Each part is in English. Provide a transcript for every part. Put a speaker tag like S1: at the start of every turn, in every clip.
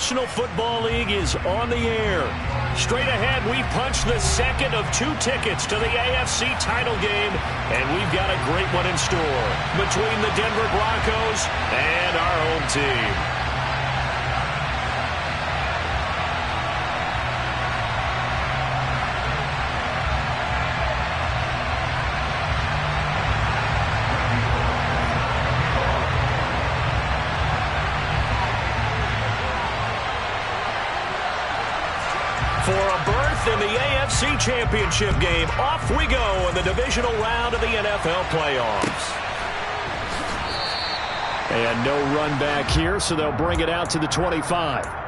S1: National Football League is on the air. Straight ahead, we punch the second of 2 tickets to the AFC title game, and we've got a great one in store between the Denver Broncos and our home team. For a berth in the AFC Championship game, off we go in the divisional round of the NFL playoffs. And no run back here, so they'll bring it out to the 25.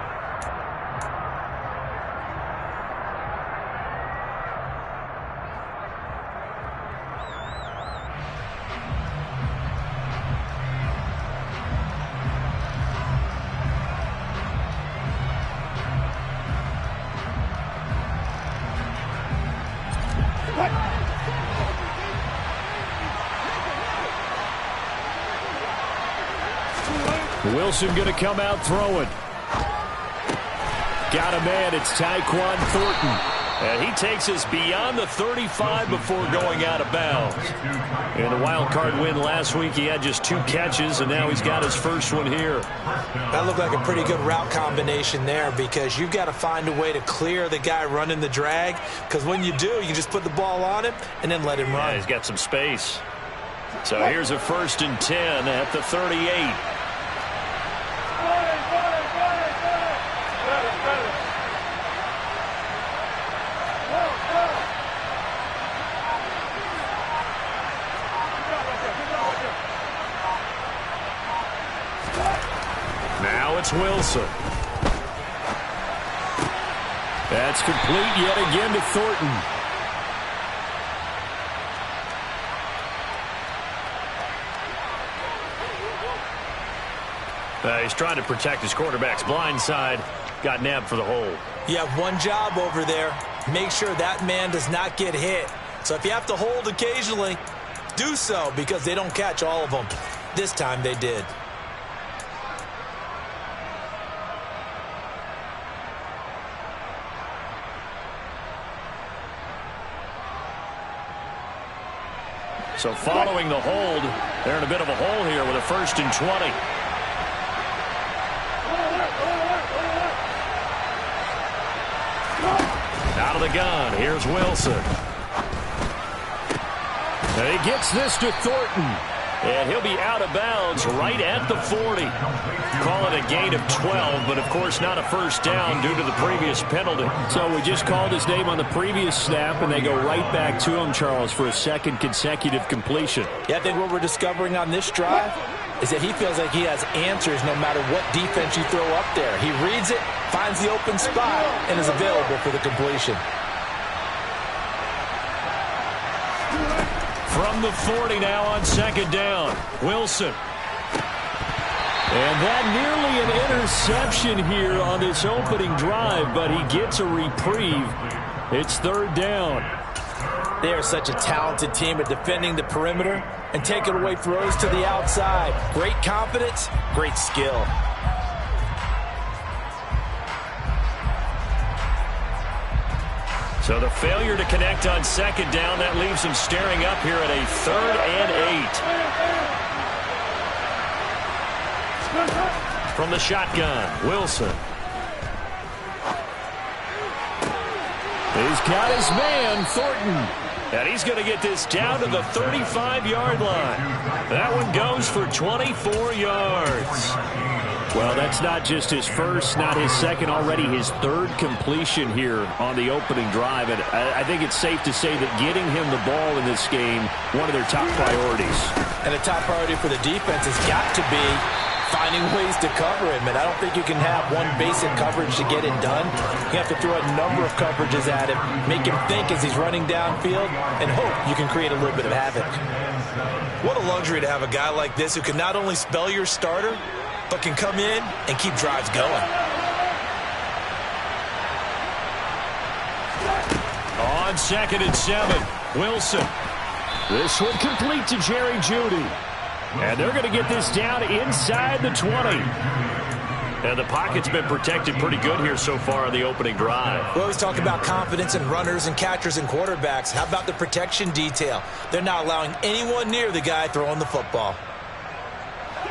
S1: Wilson going to come out throwing. Got a man. It's Tyquan Thornton. And he takes us beyond the 35 before going out of bounds. In the wild card win last week, he had just 2 catches, and now he's got his first one here.
S2: That looked like a pretty good route combination there, because you've got to find a way to clear the guy running the drag, because when you do, you just put the ball on him and then let him run.
S1: Yeah, he's got some space. So here's a 1st and 10 at the 38. Now it's Wilson. That's complete yet again to Thornton. He's trying to protect his quarterback's blind side. Got nabbed for the hold.
S2: You have one job over there. Make sure that man does not get hit. So if you have to hold occasionally, do so, because they don't catch all of them. This time they did.
S1: So following the hold, they're in a bit of a hole here with a 1st and 20. Out of the gun, here's Wilson. And he gets this to Thornton. And he'll be out of bounds right at the 40. Call it a gain of 12, but of course not a first down due to the previous penalty.
S3: So we just called his name on the previous snap, and they go right back to him, Charles, for a 2nd consecutive completion.
S2: Yeah, I think what we're discovering on this drive is that he feels like he has answers no matter what defense you throw up there. He reads it, finds the open spot, and is available for the completion.
S1: From the 40 now on 2nd down. Wilson. And that nearly an interception here on this opening drive, but he gets a reprieve. It's 3rd down.
S2: They are such a talented team at defending the perimeter and taking away throws to the outside. Great confidence, great skill.
S1: So the failure to connect on 2nd down, that leaves him staring up here at a 3rd and 8. From the shotgun, Wilson. He's got his man, Thornton. And he's going to get this down to the 35-yard line. That one goes for 24 yards.
S3: Well, that's not just his first, not his second, already his 3rd completion here on the opening drive. And I think it's safe to say that getting him the ball in this game, one of their top priorities.
S2: And the top priority for the defense has got to be finding ways to cover him. And I don't think you can have one basic coverage to get it done. You have to throw a number of coverages at him, make him think as he's running downfield, and hope you can create a little bit of havoc. What a luxury to have a guy like this who can not only spell your starter, but can come in and keep drives going.
S1: On 2nd and 7, Wilson. This one complete to Jerry Jeudy. And they're going to get this down inside the 20. And the pocket's been protected pretty good here so far on the opening drive.
S2: We always talk about confidence in runners and catchers and quarterbacks. How about the protection detail? They're not allowing anyone near the guy throwing the football.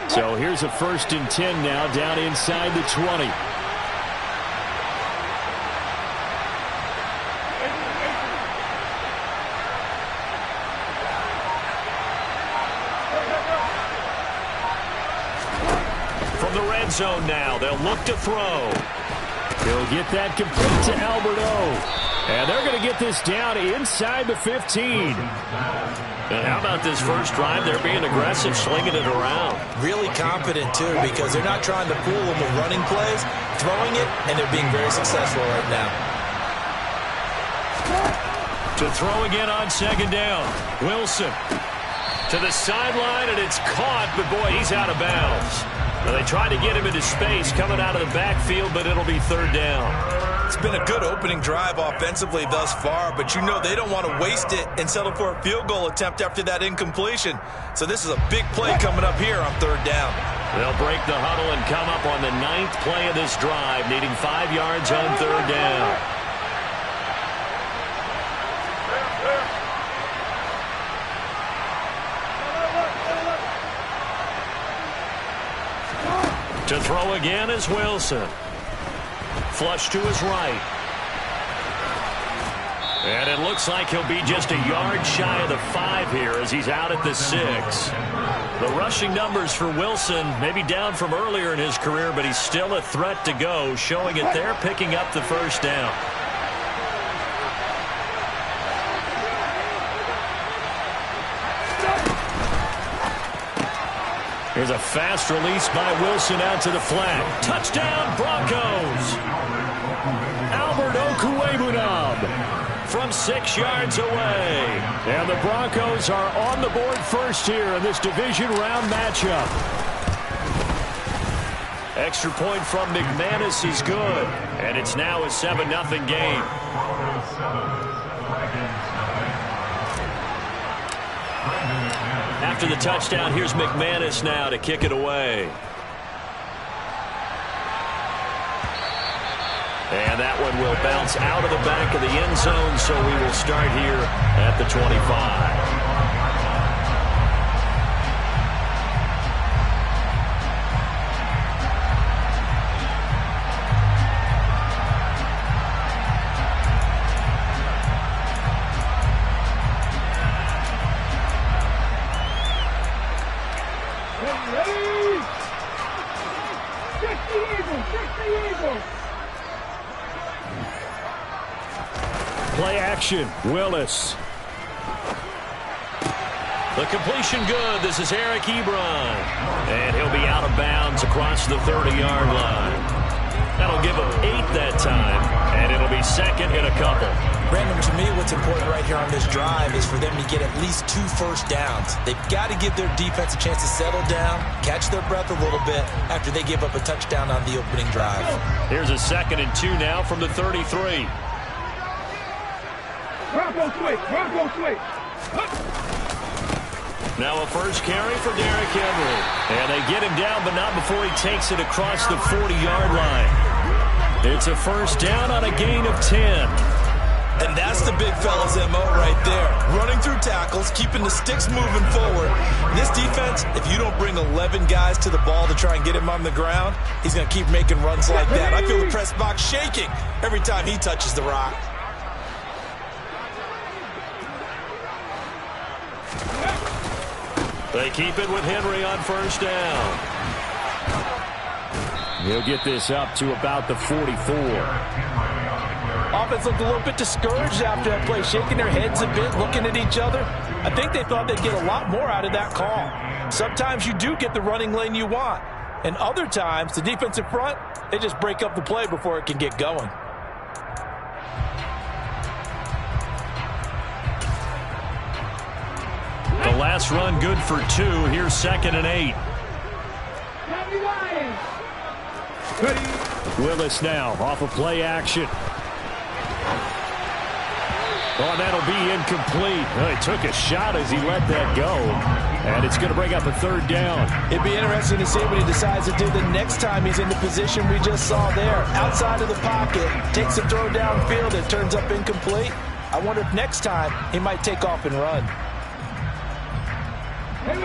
S3: So here's a 1st and 10 now, down inside the 20.
S1: From the red zone now, they'll look to throw.
S3: He'll get that complete to Alberto. And they're going to get this down inside the 15.
S1: And how about this first drive? They're being aggressive, slinging it around.
S2: Really confident, too, because they're not trying to fool them with running plays, throwing it, and they're being very successful right now.
S1: To throw again on 2nd down. Wilson to the sideline, and it's caught, but boy, he's out of bounds. Now, they tried to get him into space coming out of the backfield, but it'll be 3rd down.
S2: It's been a good opening drive offensively thus far, but you know they don't want to waste it and settle for a field goal attempt after that incompletion. So this is a big play coming up here on 3rd down.
S1: They'll break the huddle and come up on the 9th play of this drive, needing 5 yards on 3rd down. To throw again is Wilson. Flush to his right. And it looks like he'll be just a yard shy of the 5 here as he's out at the 6. The rushing numbers for Wilson maybe down from earlier in his career, but he's still a threat to go, showing it there, picking up the 1st down. Here's a fast release by Wilson out to the flat. Touchdown, Broncos! Albert Okwuegbunam from 6 yards away. And the Broncos are on the board first here in this division round matchup. Extra point from McManus is good. And it's now a 7-0 game. After the touchdown, here's McManus now to kick it away. And that one will bounce out of the back of the end zone, so we will start here at the 25.
S3: Play action, Willis.
S1: The completion good. This is Eric Ebron. And he'll be out of bounds across the 30-yard line. That'll give him 8 that time, and it'll be 2nd and a couple.
S2: Brandon, to me, what's important right here on this drive is for them to get at least 2 first downs. They've got to give their defense a chance to settle down, catch their breath a little bit after they give up a touchdown on the opening drive.
S1: Here's a 2nd and 2 now from the 33.
S4: Bronco switch.
S1: Now a first carry for Derrick Henry. And they get him down, but not before he takes it across the 40-yard line. It's a first down on a gain of 10.
S2: And that's the big fella's MO right there. Running through tackles, keeping the sticks moving forward. This defense, if you don't bring 11 guys to the ball to try and get him on the ground, he's going to keep making runs like that. I feel the press box shaking every time he touches the rock.
S1: They keep it with Henry on first down.
S3: He'll get this up to about the 44.
S5: Offense looked a little bit discouraged after that play, shaking their heads a bit, looking at each other. I think they thought they'd get a lot more out of that call. Sometimes you do get the running lane you want, and other times the defensive front, they just break up the play before it can get going.
S1: The last run good for 2. Here's 2nd and 8.
S3: Willis now off of play action. Oh, and that'll be incomplete. Oh, he took a shot as he let that go. And it's going to bring up a third down.
S5: It'd be interesting to see what he decides to do the next time he's in the position we just saw there. Outside of the pocket, takes a throw downfield, it turns up incomplete. I wonder if next time he might take off and run.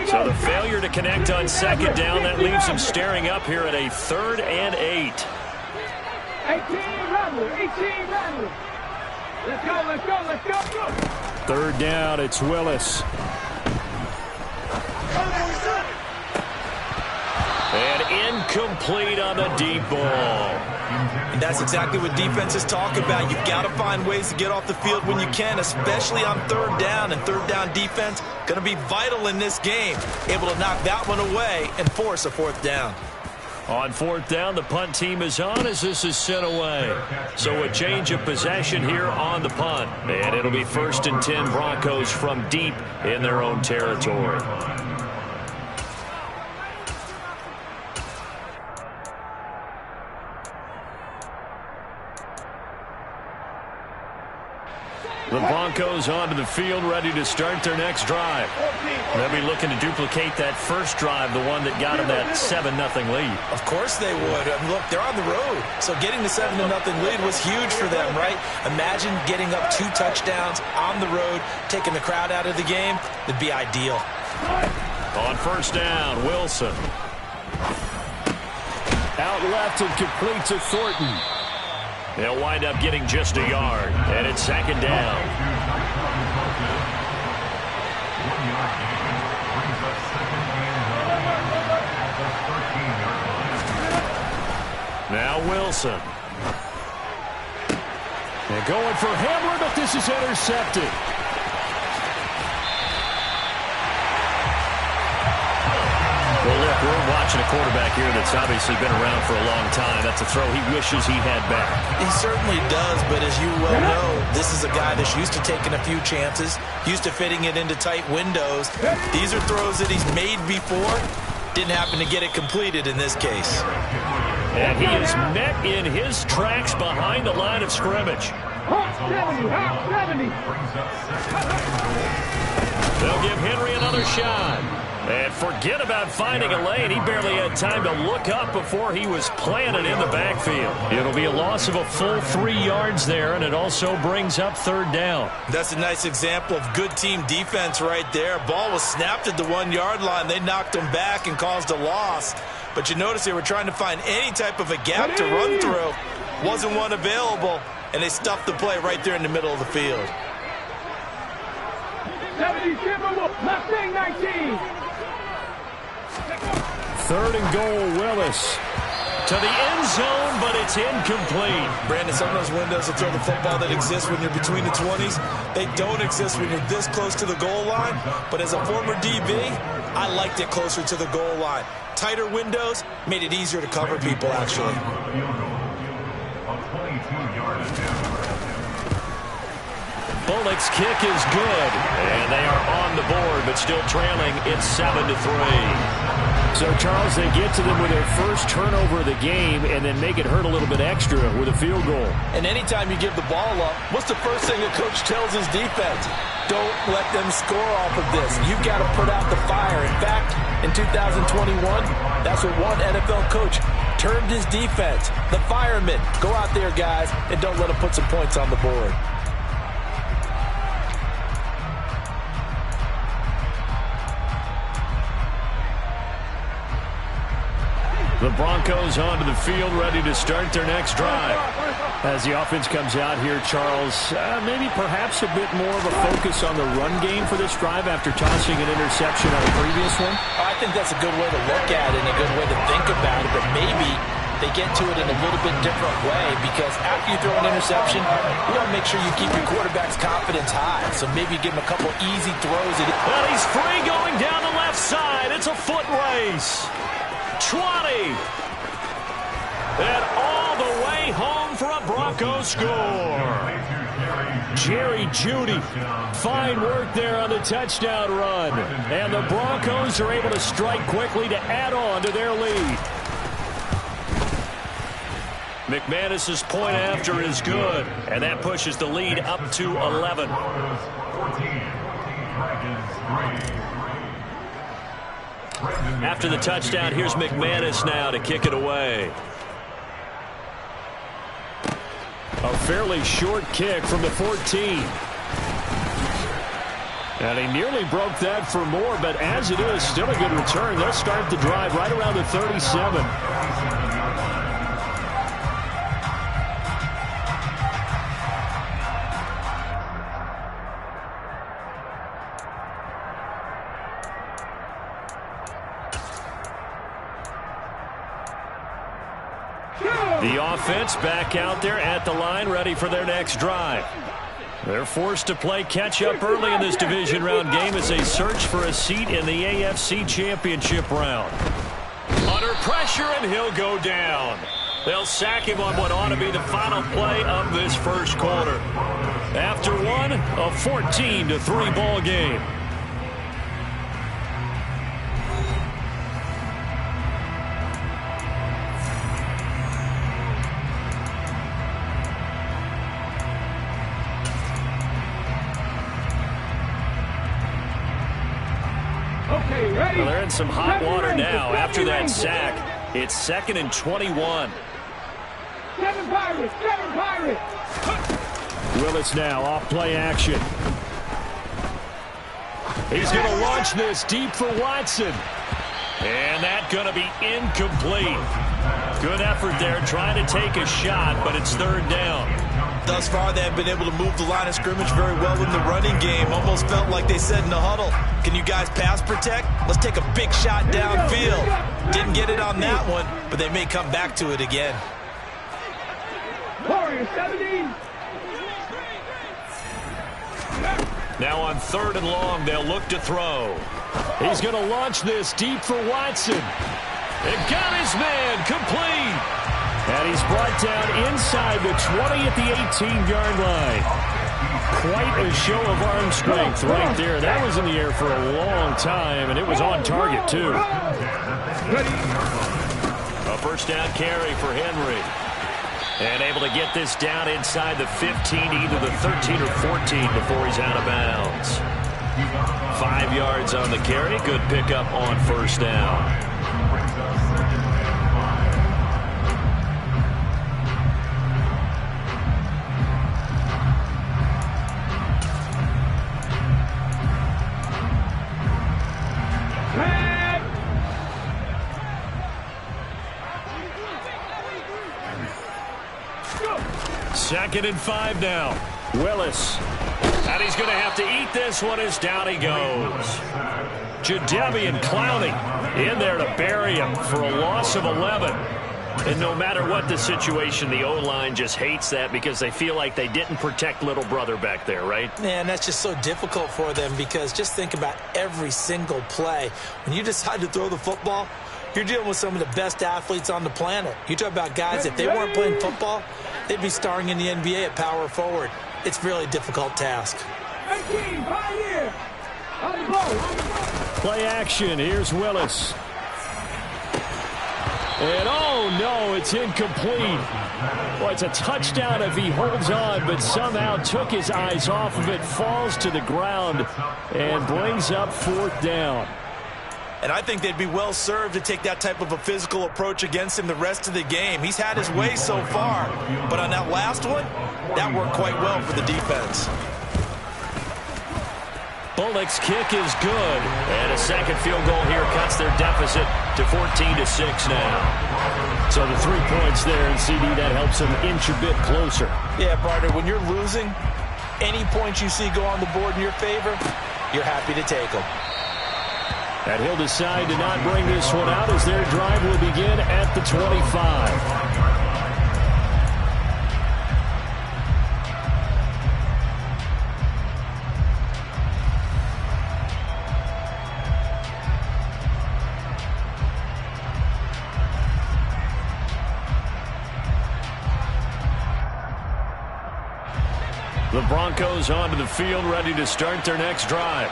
S1: So the failure to connect on second down, that leaves him staring up here at a 3rd and 8.
S4: 18 run. Let's go.
S3: 3rd down, it's Willis.
S1: And incomplete on the deep ball.
S5: And that's exactly what defenses talk about. You've got to find ways to get off the field when you can, especially on 3rd down. And 3rd down defense going to be vital in this game. Able to knock that one away and force a 4th down.
S1: On 4th down, the punt team is on as this is sent away. So a change of possession here on the punt. And it'll be 1st and 10 Broncos from deep in their own territory. The Broncos onto the field, ready to start their next drive. They'll be looking to duplicate that first drive, the one that got them that 7-0 lead.
S5: Of course they would. Look, they're on the road, so getting the 7-0 lead was huge for them, right? Imagine getting up 2 touchdowns on the road, taking the crowd out of the game. It'd be ideal.
S1: On 1st down, Wilson.
S3: Out left and complete to Thornton.
S1: They'll wind up getting just a yard, and it's 2nd down. Now Wilson.
S3: They're going for Hamler, but this is intercepted.
S1: Well, look, we're watching a quarterback here that's obviously been around for a long time. That's a throw he wishes he had back.
S5: He certainly does, but as you well know, this is a guy that's used to taking a few chances, used to fitting it into tight windows. These are throws that he's made before. Didn't happen to get it completed in this case.
S1: And he is met in his tracks behind the line of scrimmage.
S4: 70.
S1: They'll give Henry another shot. And forget about finding a lane. He barely had time to look up before he was planted in the backfield. It'll be a loss of a full 3 yards there, and it also brings up 3rd down.
S5: That's a nice example of good team defense right there. Ball was snapped at the 1-yard line. They knocked him back and caused a loss. But you notice they were trying to find any type of a gap to run through. Wasn't one available, and they stuffed the play right there in the middle of the field.
S4: 70 Mustang 19.
S3: 3rd and goal, Willis.
S1: To the end zone, but it's incomplete.
S5: Brandon, some of those windows to throw the football that exist when you're between the 20s, they don't exist when you're this close to the goal line. But as a former DB, I liked it closer to the goal line. Tighter windows made it easier to cover people, actually.
S1: Bullock's kick is good, and they are on the board, but still trailing. It's 7-3.
S3: So, Charles, they get to them with their first turnover of the game and then make it hurt a little bit extra with a field goal.
S5: And anytime you give the ball up, what's the first thing a coach tells his defense? Don't let them score off of this. You've got to put out the fire. In fact, in 2021, that's what one NFL coach termed his defense. The firemen. Go out there, guys, and don't let them put some points on the board.
S1: The Broncos onto the field, ready to start their next drive.
S3: As the offense comes out here, Charles, maybe perhaps a bit more of a focus on the run game for this drive after tossing an interception on a previous one?
S5: I think that's a good way to look at it and a good way to think about it, but maybe they get to it in a little bit different way because after you throw an interception, you want to make sure you keep your quarterback's confidence high. So maybe give him a couple easy throws.
S1: Well, he's free going down the left side. It's a foot race. 20. And all the way home for a Broncos score.
S3: Jerry Jeudy. Fine work there on the touchdown run. And the Broncos are able to strike quickly to add on to their lead.
S1: McManus's point after is good, and that pushes the lead up to 11. After the touchdown, here's McManus now to kick it away.
S3: A fairly short kick from the 14. And he nearly broke that for more, but as it is, still a good return. They'll start the drive right around the 37. The offense back out there at the line, ready for their next drive. They're forced to play catch-up early in this division round game as they search for a seat in the AFC Championship round.
S1: Under pressure, and he'll go down. They'll sack him on what ought to be the final play of this first quarter. After one, a 14-3 ball game.
S3: Well, they're in some hot water now after that sack. It's 2nd and 21. Willis now off play action. He's going to launch this deep for Watson.
S1: And that's going to be incomplete. Good effort there trying to take a shot, but it's 3rd down.
S5: Thus far, they have been able to move the line of scrimmage very well in the running game. Almost felt like they said in the huddle, can you guys pass protect? Let's take a big shot downfield. Didn't get it on that one, but they may come back to it again.
S1: Now on 3rd and long, they'll look to throw.
S3: He's going to launch this deep for Watson.
S1: It got his man complete.
S3: And he's brought down inside the 20 at the 18-yard line. Quite a show of arm strength right there. That was in the air for a long time, and it was on target, too.
S1: A first down carry for Henry. And able to get this down inside the 15, either the 13 or 14 before he's out of bounds. 5 yards on the carry. Good pickup on first down. Second and 5 now.
S3: Willis.
S1: And he's going to have to eat this one as down he goes. Jadeveon Clowney in there to bury him for a loss of 11. And no matter what the situation, the O-line just hates that because they feel like they didn't protect little brother back there, right?
S5: Man, that's just so difficult for them because just think about every single play. When you decide to throw the football, you're dealing with some of the best athletes on the planet. You talk about guys, if they weren't playing football, they'd be starring in the NBA at power forward. It's a really difficult task.
S3: Play action. Here's Willis. And oh no, it's incomplete. Well, it's a touchdown if he holds on, but somehow took his eyes off of it, falls to the ground, and brings up 4th down.
S5: And I think they'd be well served to take that type of a physical approach against him the rest of the game. He's had his way so far, but on that last one, that worked quite well for the defense.
S1: Bullock's kick is good, and a second field goal here cuts their deficit to 14-6 now.
S3: So the 3 points there, and CD, that helps them inch a bit closer.
S5: Yeah, partner, when you're losing, any points you see go on the board in your favor, you're happy to take them.
S3: And he'll decide to not bring this one out as their drive will begin at the 25.
S1: The Broncos onto the field, ready to start their next drive.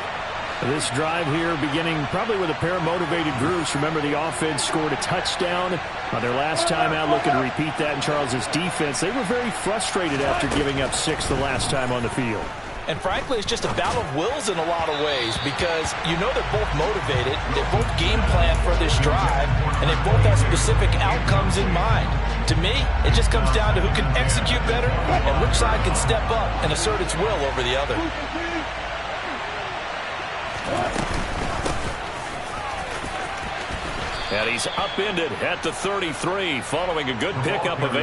S3: This drive here beginning probably with a pair of motivated groups. Remember, the offense scored a touchdown on their last time out, looking to repeat that in Charles's defense. They were very frustrated after giving up 6 the last time on the field.
S5: And frankly, it's just a battle of wills in a lot of ways because you know they're both motivated, they both game plan for this drive, and they both have specific outcomes in mind. To me, it just comes down to who can execute better and which side can step up and assert its will over the other.
S1: And he's upended at the 33 following a good pickup of 8.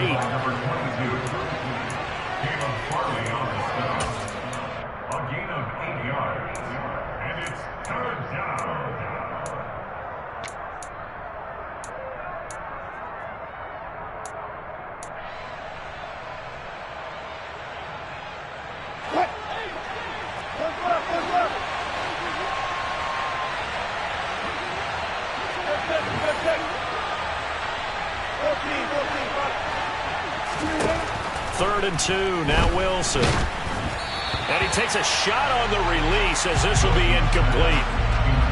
S1: Third and 2, now Wilson. And he takes a shot on the release as this will be incomplete.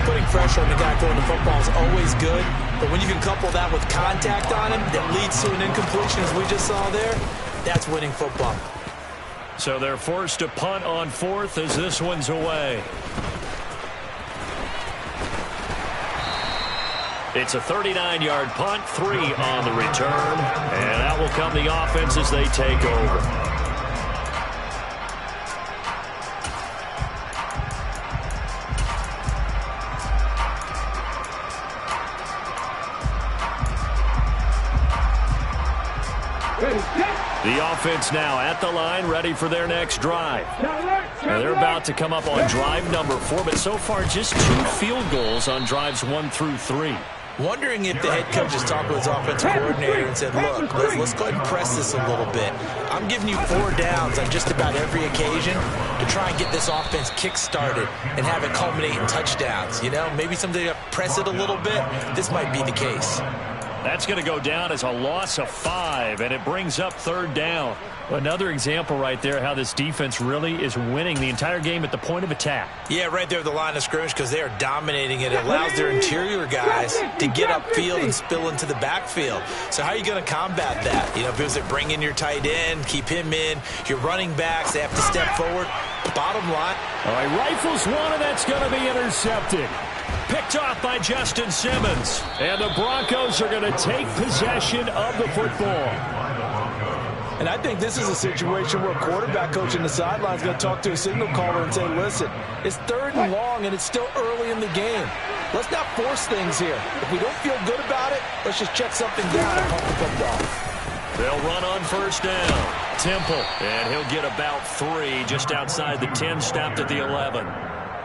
S5: Putting pressure on the guy throwing the football is always good, but when you can couple that with contact on him that leads to an incompletion as we just saw there, that's winning football.
S1: So they're forced to punt on 4th as this one's away. It's a 39-yard punt, 3 on the return, and out will come the offense as they take over. The offense now at the line, ready for their next drive. Now they're about to come up on drive number 4, but so far just 2 field goals on drives 1 through 3.
S5: Wondering if the head coach has talked with his offensive coordinator and said, look, let's go ahead and press this a little bit. I'm giving you 4 downs on just about every occasion to try and get this offense kick-started and have it culminate in touchdowns. You know, maybe someday to press it a little bit. This might be the case.
S1: That's going to go down as a loss of 5, and it brings up 3rd down. Another example right there how this defense really is winning the entire game at the point of attack.
S5: Yeah, right there at the line of scrimmage because they are dominating it. It allows their interior guys to get upfield and spill into the backfield. So how are you going to combat that? You know, because they bring in your tight end, keep him in. Your running backs, they have to step forward. Bottom line.
S3: All right, rifles one, and that's going to be intercepted.
S1: Picked off by Justin Simmons.
S3: And the Broncos are going to take possession of the football.
S5: And I think this is a situation where a quarterback coach in the sideline is going to talk to a signal caller and say, listen, it's 3rd and long, and it's still early in the game. Let's not force things here. If we don't feel good about it, let's just check something down and pump the football.
S1: They'll run on 1st down. Temple, and he'll get about 3 just outside the 10, stopped at the 11.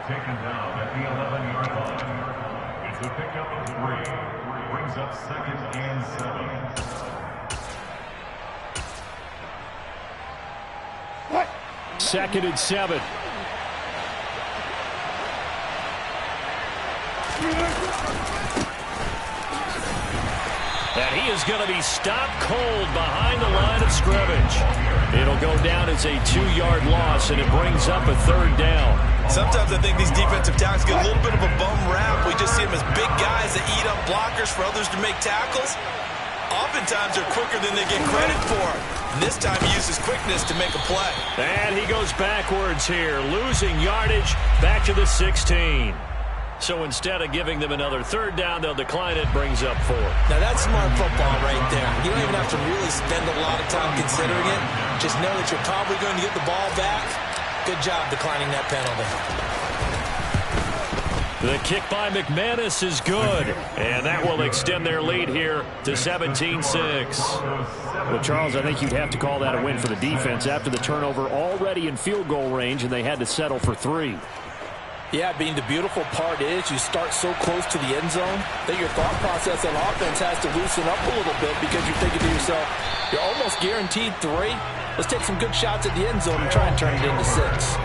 S6: Taken down at the 11-yard line. It's a pickup of 3. Brings up 2nd and 7.
S3: What? 2nd and 7.
S1: And he is going to be stopped cold behind the line of scrimmage. It'll go down as a 2-yard loss, and it brings up a 3rd down.
S5: Sometimes I think these defensive tackles get a little bit of a bum rap. We just see them as big guys that eat up blockers for others to make tackles. Oftentimes they're quicker than they get credit for. And this time he uses quickness to make a play.
S1: And he goes backwards here, losing yardage back to the 16. So instead of giving them another 3rd down, they'll decline it, brings up 4.
S5: Now that's smart football right there. You don't even have to really spend a lot of time considering it. Just know that you're probably going to get the ball back. Good job declining that penalty.
S1: The kick by McManus is good, and that will extend their lead here to 17-6.
S3: Well, Charles, I think you'd have to call that a win for the defense after the turnover already in field goal range, and they had to settle for 3.
S5: Yeah, Bean, the beautiful part is you start so close to the end zone that your thought process on offense has to loosen up a little bit because you're thinking to yourself, you're almost guaranteed 3. Let's take some good shots at the end zone and try and turn it into 6.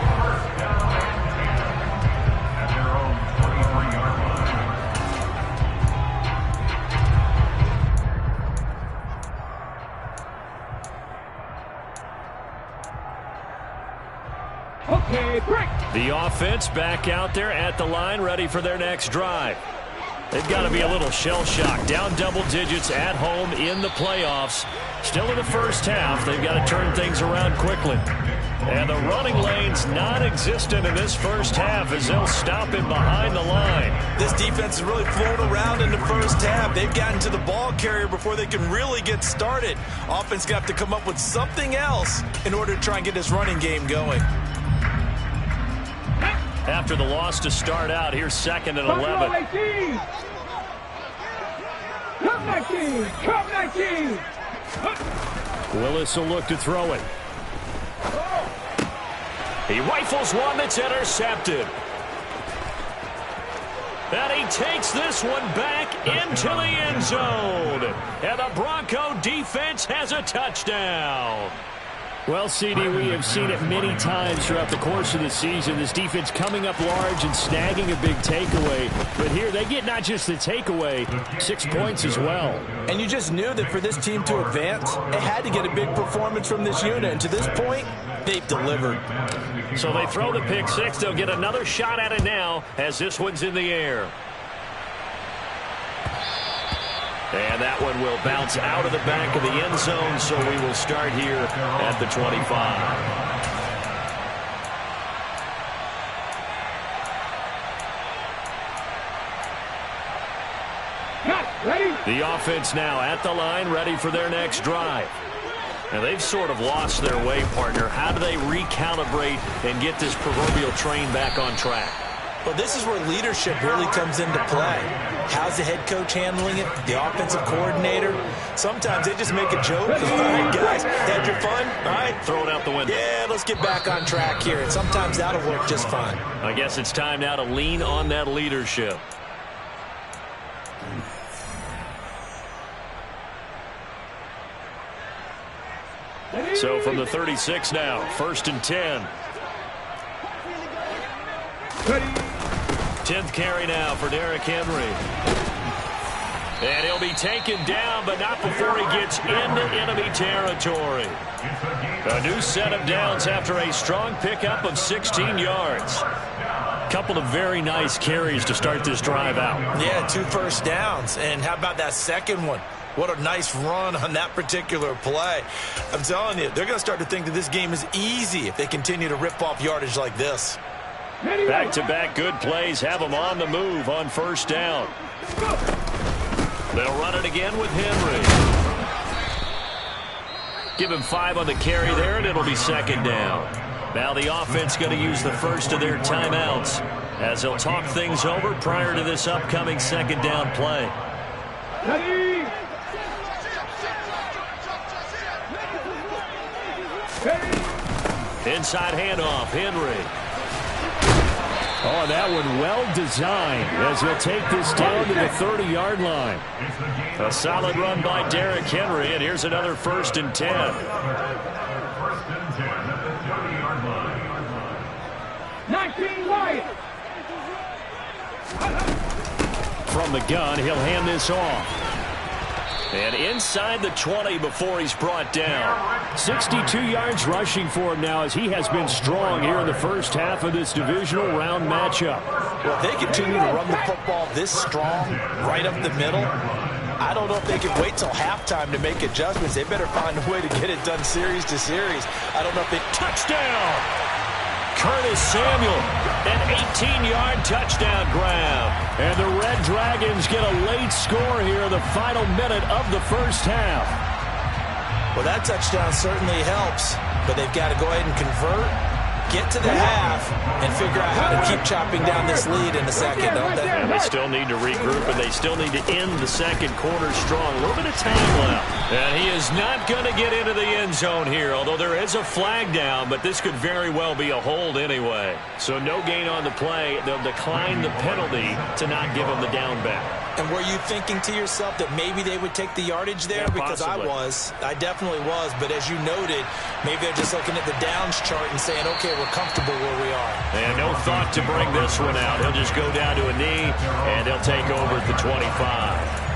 S4: Okay, break.
S1: The offense back out there at the line, ready for their next drive. They've got to be a little shell-shocked. Down double digits at home in the playoffs. Still in the first half. They've got to turn things around quickly. And the running lane's non-existent in this first half as they'll stop him behind the line.
S5: This defense has really flown around in the first half. They've gotten to the ball carrier before they can really get started. Offense got to come up with something else in order to try and get this running game going.
S1: After the loss to start out, here's 2nd and 11.
S4: 18. Come 19. Come 19.
S1: Willis will look to throw it. He rifles one that's intercepted. And he takes this one back into the end zone. And the Bronco defense has a touchdown.
S3: Well, CD, we have seen it many times throughout the course of the season. This defense coming up large and snagging a big takeaway. But here they get not just the takeaway, 6 points as well.
S5: And you just knew that for this team to advance, it had to get a big performance from this unit. And to this point, they've delivered.
S1: So they throw the pick six. They'll get another shot at it now as this one's in the air. And that one will bounce out of the back of the end zone, so we will start here at the 25. The offense now at the line, ready for their next drive. Now they've sort of lost their way, partner. How do they recalibrate and get this proverbial train back on track?
S5: Well, this is where leadership really comes into play. How's the head coach handling it? The offensive coordinator? Sometimes they just make a joke. All right, guys, had your fun? All right.
S1: Throw it out the window.
S5: Yeah, let's get back on track here. And sometimes that'll work just fine.
S1: I guess it's time now to lean on that leadership. So from the 36 now, 1st and 10. 10th carry now for Derrick Henry. And he'll be taken down, but not before he gets into enemy territory. A new set of downs after a strong pickup of 16 yards. Couple of very nice carries to start this drive out.
S5: Yeah, 2 first downs. And how about that second one? What a nice run on that particular play. I'm telling you, they're going to start to think that this game is easy if they continue to rip off yardage like this.
S1: Back-to-back good plays have them on the move on 1st down. They'll run it again with Henry. Give him 5 on the carry there, and it'll be 2nd down. Now the offense going to use the first of their timeouts as they'll talk things over prior to this upcoming 2nd down play. Inside handoff, Henry.
S3: Oh, that one well designed as he'll take this down to the 30-yard line.
S1: A solid run by Derrick Henry, and here's another 1st and 10.
S6: 1st and 10 at the 30-yard line.
S4: 19 Wyatt.
S3: From the gun, he'll hand this off.
S1: And inside the 20 before he's brought down.
S3: 62 yards rushing for him now as he has been strong here in the first half of this divisional round matchup.
S5: Well, if they continue to run the football this strong, right up the middle, I don't know if they can wait till halftime to make adjustments. They better find a way to get it done series to series. I don't know if they...
S1: Touchdown! Curtis Samuel, an 18-yard touchdown grab.
S3: And the Red Dragons get a late score here in the final minute of the first half.
S5: Well, that touchdown certainly helps, but they've got to go ahead and convert, get to the half, and figure out how to keep chopping down this lead in the second, don't they?
S1: And they still need to regroup, and they still need to end the second quarter strong. A little bit of time left. And he is not going to get into the end zone here, although there is a flag down, but this could very well be a hold anyway. So no gain on the play. They'll decline the penalty to not give him the down back.
S5: And were you thinking to yourself that maybe they would take the yardage there?
S1: Yeah,
S5: because
S1: possibly.
S5: I definitely was. But as you noted, maybe they're just looking at the downs chart and saying, okay, we're comfortable where we are.
S1: And no thought to bring this one out. He'll just go down to a knee, and he'll take over at the 25.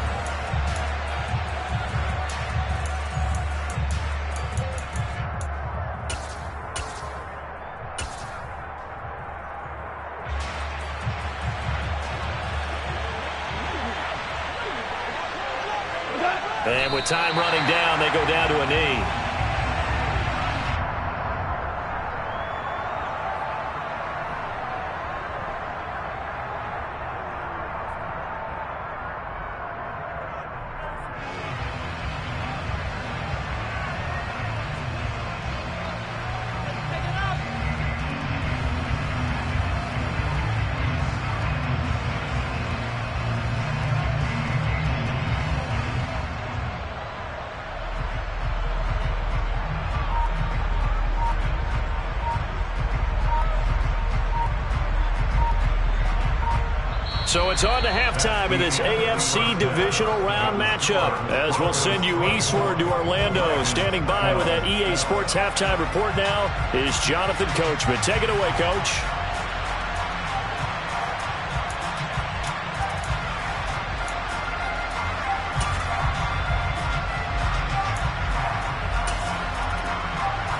S1: And with time running down, they go down to a knee. So it's on to halftime in this AFC divisional round matchup, as we'll send you eastward to Orlando. Standing by with that EA Sports halftime report now is Jonathan Coachman. Take it away, Coach.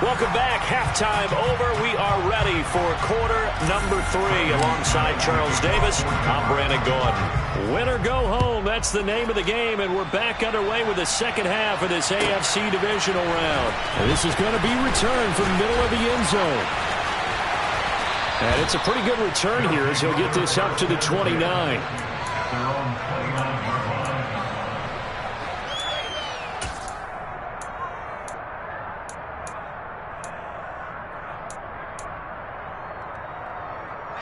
S1: Welcome back. Halftime over. We are ready for quarter number 3. Alongside Charles Davis, I'm Brandon Gordon. Win or go home, that's the name of the game, and we're back underway with the second half of this AFC divisional round.
S3: And this is going to be returned from the middle of the end zone. And it's a pretty good return here as he'll get this up to the 29.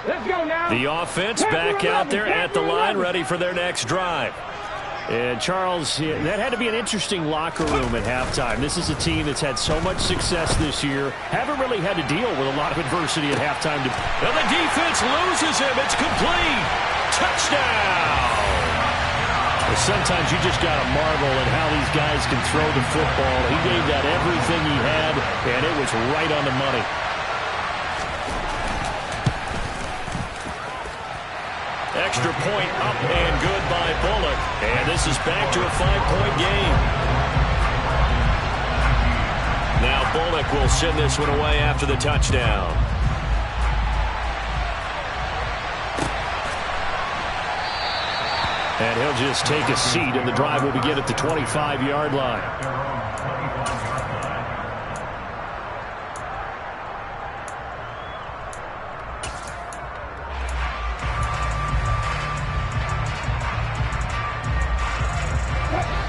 S4: Let's go now.
S1: The offense back out there at the line, ready for their next drive.
S3: And Charles, that had to be an interesting locker room at halftime. This is a team that's had so much success this year. Haven't really had to deal with a lot of adversity at halftime.
S1: And the defense loses him. It's complete. Touchdown.
S3: Well, sometimes you just got to marvel at how these guys can throw the football. He gave that everything he had, and it was right on the money.
S1: Extra point up and good by Bullock. And this is back to a 5-point game. Now Bullock will send this one away after the touchdown.
S3: And he'll just take a seat, and the drive will begin at the 25-yard line.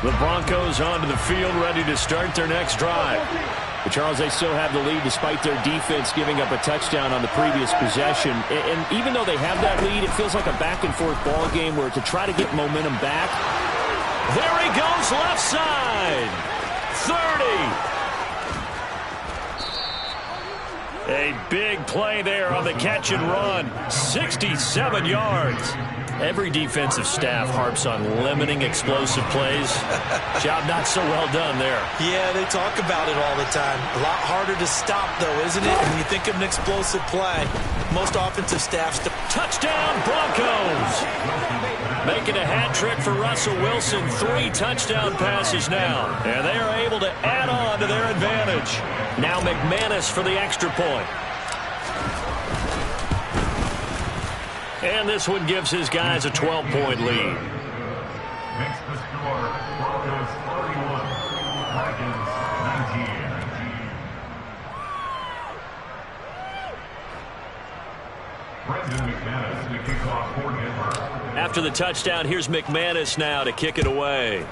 S1: The Broncos onto the field, ready to start their next drive.
S3: But Charles, they still have the lead despite their defense giving up a touchdown on the previous possession. And even though they have that lead, it feels like a back-and-forth ball game where to try to get momentum back.
S1: There he goes, left side. 30. A big play there on the catch and run. 67 yards. Every defensive staff harps on limiting explosive plays. Job not so well done there.
S5: Yeah, they talk about it all the time. A lot harder to stop, though, isn't it? When you think of an explosive play, most offensive staffs...
S1: Touchdown, Broncos! Making a hat trick for Russell Wilson. 3 touchdown passes now. And they are able to add on to their advantage. Now McManus for the extra point. And this one gives his guys a 12-point lead.
S6: Makes the score Broncos 41, Vikings 19. Brendan McManus to kick off for Denver.
S1: After the touchdown, here's McManus now to kick it away.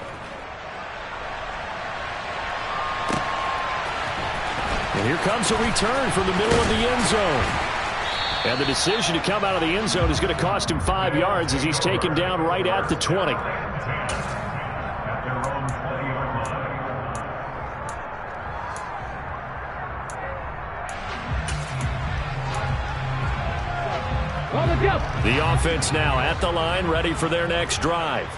S3: And here comes a return from the middle of the end zone. And the decision to come out of the end zone is going to cost him 5 yards as he's taken down right at the 20.
S6: At their own 20-yard line.
S1: The offense now at the line, ready for their next drive.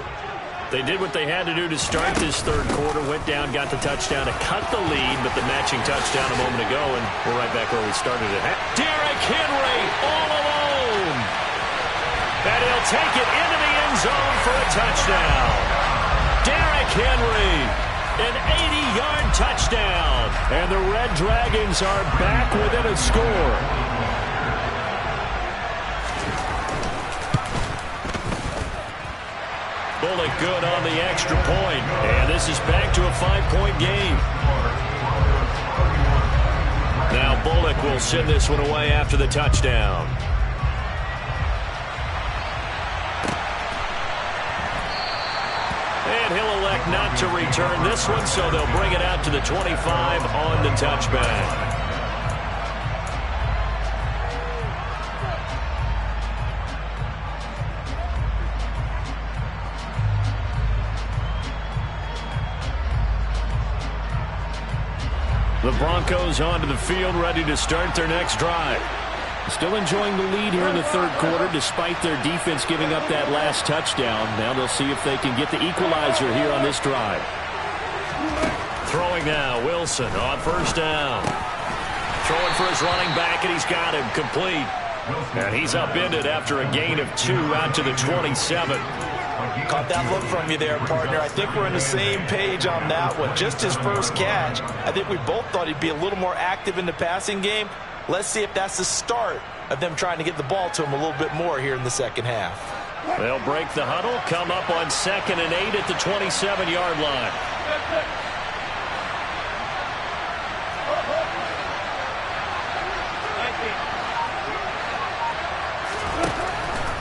S1: They did what they had to do to start this third quarter, went down, got the touchdown to cut the lead, but the matching touchdown a moment ago, and we're right back where we started at. Derrick Henry all alone. And he'll take it into the end zone for a touchdown. Derrick Henry, an 80-yard touchdown.
S3: And the Red Dragons are back within a score.
S1: Bullock good on the extra point. And this is back to a 5-point game. Now Bullock will send this one away after the touchdown. And he'll elect not to return this one, so they'll bring it out to the 25 on the touchback. The Broncos onto the field, ready to start their next drive. Still enjoying the lead here in the third quarter, despite their defense giving up that last touchdown. Now they'll see if they can get the equalizer here on this drive. Throwing now, Wilson on first down. Throwing for his running back, and he's got him complete. And he's upended after a gain of 2 out to the 27.
S5: Caught that look from you there, partner. I think we're on the same page on that one. Just his first catch. I think we both thought he'd be a little more active in the passing game. Let's see if that's the start of them trying to get the ball to him a little bit more here in the second half.
S1: They'll break the huddle, come up on 2nd and 8 at the 27-yard line.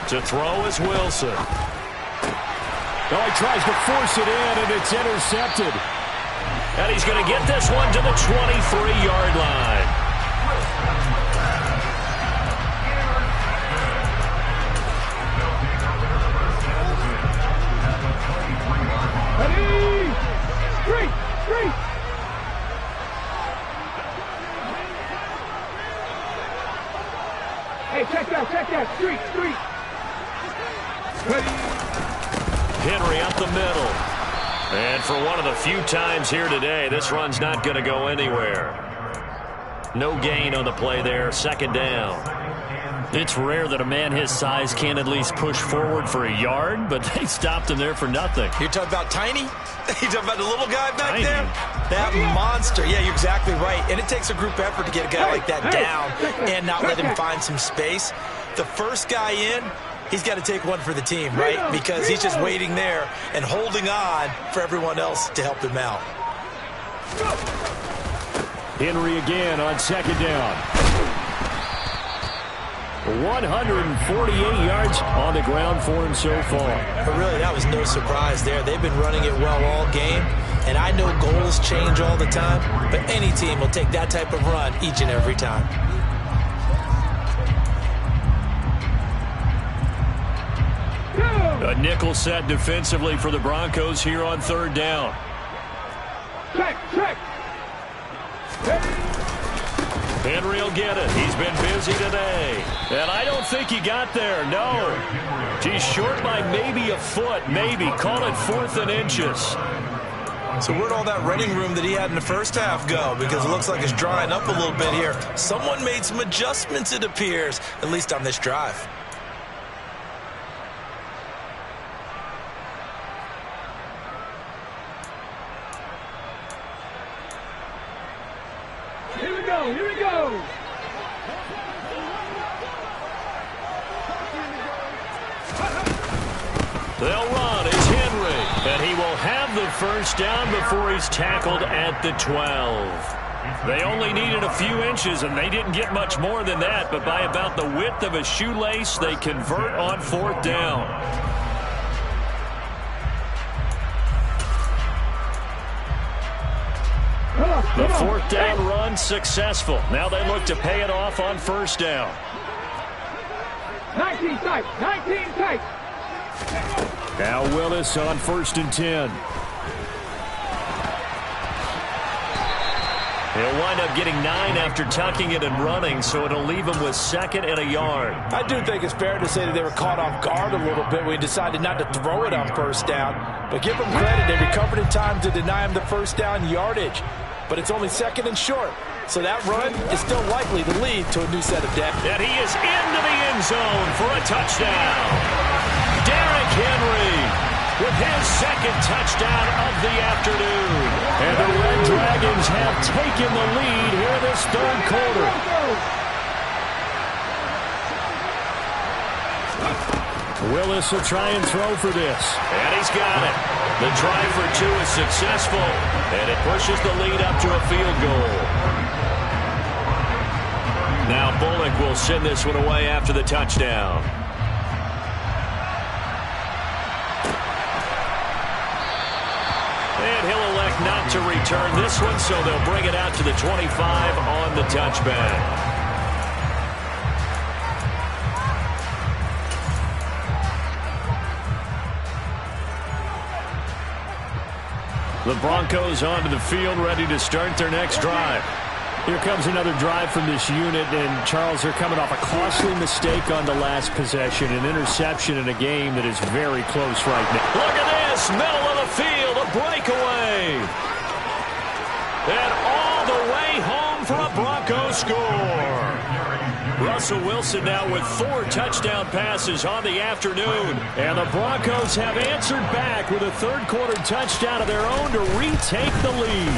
S1: To throw is Wilson.
S3: Oh, he tries to force it in, and it's intercepted.
S1: And he's going to get this one to the 23-yard line.
S4: Ready? Street! Street! Hey, check that, street, street! Ready?
S1: Henry up the middle. And for one of the few times here today, this run's not going to go anywhere. No gain on the play there, 2nd down.
S3: It's rare that a man his size can't at least push forward for a yard, but they stopped him there for nothing.
S5: You're talking about Tiny? You're talking about the little guy back
S3: Tiny.
S5: there? That monster. Yeah, you're exactly right. And it takes a group effort to get a guy like that down and not let him find some space. The first guy in, he's got to take one for the team, right? Because he's just waiting there and holding on for everyone else to help him out.
S3: Henry again on 2nd down. 148 yards on the ground for him so far.
S5: But really, that was no surprise there. They've been running it well all game. And I know goals change all the time, but any team will take that type of run each and every time.
S1: A nickel set defensively for the Broncos here on 3rd down.
S4: Check, check!
S1: Henry will get it. He's been busy today. And I don't think he got there, no. He's short by maybe a foot, maybe. Call it 4th and inches.
S5: So where'd all that running room that he had in the first half go? Because it looks like it's drying up a little bit here. Someone made some adjustments, it appears, at least on this drive.
S4: Here we go, here we go!
S1: They'll run. It's Henry. And he will have the first down before he's tackled at the 12. They only needed a few inches, and they didn't get much more than that. But by about the width of a shoelace, they convert on 4th down. The 4th down run successful. Now they look to pay it off on 1st down.
S4: 19 tight, 19 tight.
S3: Now Willis on 1st and 10.
S1: He'll wind up getting 9 after tucking it and running, so it'll leave him with 2nd and a yard.
S5: I do think it's fair to say that they were caught off guard a little bit when he decided not to throw it on 1st down. But give them credit, they recovered in time to deny him the 1st down yardage. But it's only 2nd and short, so that run is still likely to lead to a new set of depth.
S1: And he is into the end zone for a touchdown. Derrick Henry with his 2nd touchdown of the afternoon.
S3: And the Red Dragons have taken the lead here in this 3rd quarter. Willis will try and throw for this.
S1: And he's got it. The try for two is successful, and it pushes the lead up to a field goal. Now Bullock will send this one away after the touchdown. And he'll elect not to return this one, so they'll bring it out to the 25 on the touchback.
S3: The Broncos onto the field, ready to start their next drive. Here comes another drive from this unit, and Charles, are coming off a costly mistake on the last possession, an interception in a game that is very close right now.
S1: Look at this, middle of the field, a breakaway. And all the way home for a Broncos score. Russell Wilson now with 4 touchdown passes on the afternoon.
S3: And the Broncos have answered back with a third-quarter touchdown of their own to retake the lead.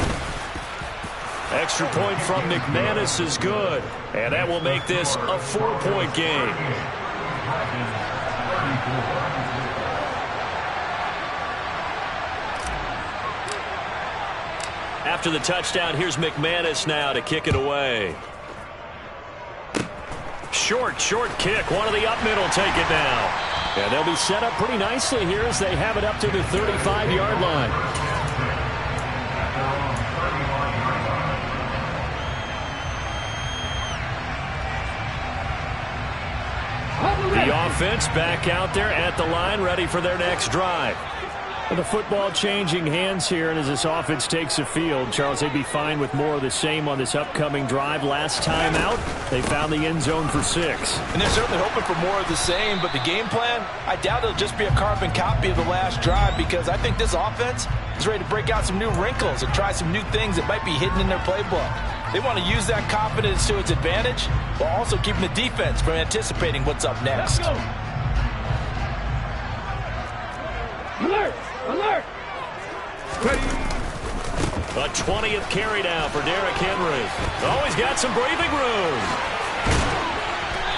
S1: Extra point from McManus is good. And that will make this a 4-point game. After the touchdown, here's McManus now to kick it away. Short kick. One of the up middle take it now.
S3: And they'll be set up pretty nicely here as they have it up to the 35-yard line. The offense back out there at the line, ready for their next drive. The football changing hands here, and as this offense takes the field, Charles, they'd be fine with more of the same on this upcoming drive. Last time out, they found the end zone for 6.
S5: And they're certainly hoping for more of the same, but the game plan, I doubt it'll just be a carbon copy of the last drive, because I think this offense is ready to break out some new wrinkles and try some new things that might be hidden in their playbook. They want to use that confidence to its advantage, while also keeping the defense from anticipating what's up next.
S4: Alert! Alert! Ready.
S1: A 20th carry now for Derrick Henry. Oh, he's got some breathing room.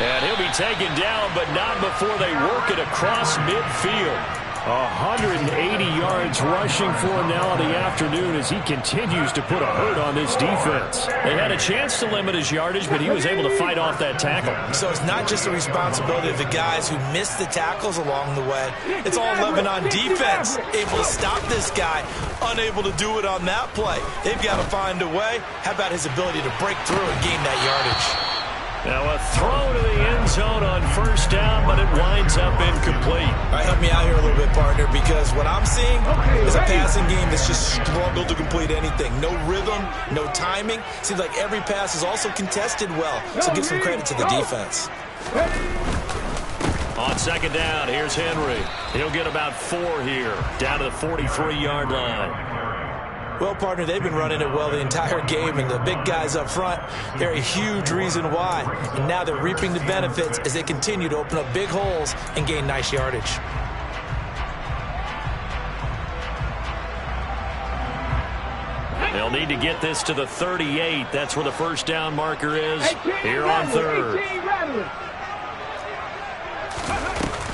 S1: And he'll be taken down, but not before they work it across midfield.
S3: 180 yards rushing for him now in the afternoon as he continues to put a hurt on this defense.
S1: They had a chance to limit his yardage, but he was able to fight off that tackle.
S5: So it's not just the responsibility of the guys who missed the tackles along the way. It's all 11 on defense, able to stop this guy, unable to do it on that play. They've got to find a way. How about his ability to break through and gain that yardage?
S1: Now a throw to the end zone on first down, but it winds up incomplete.
S5: All right, help me out here a little bit, partner, because what I'm seeing is a passing game that's just struggled to complete anything. No rhythm, no timing. Seems like every pass is also contested well, so give some credit to the defense.
S1: On second down, here's Henry. He'll get about 4 here, down to the 43-yard line.
S5: Well, partner, they've been running it well the entire game, and the big guys up front, they're a huge reason why. And now they're reaping the benefits as they continue to open up big holes and gain nice yardage.
S1: They'll need to get this to the 38. That's where the first down marker is here on third.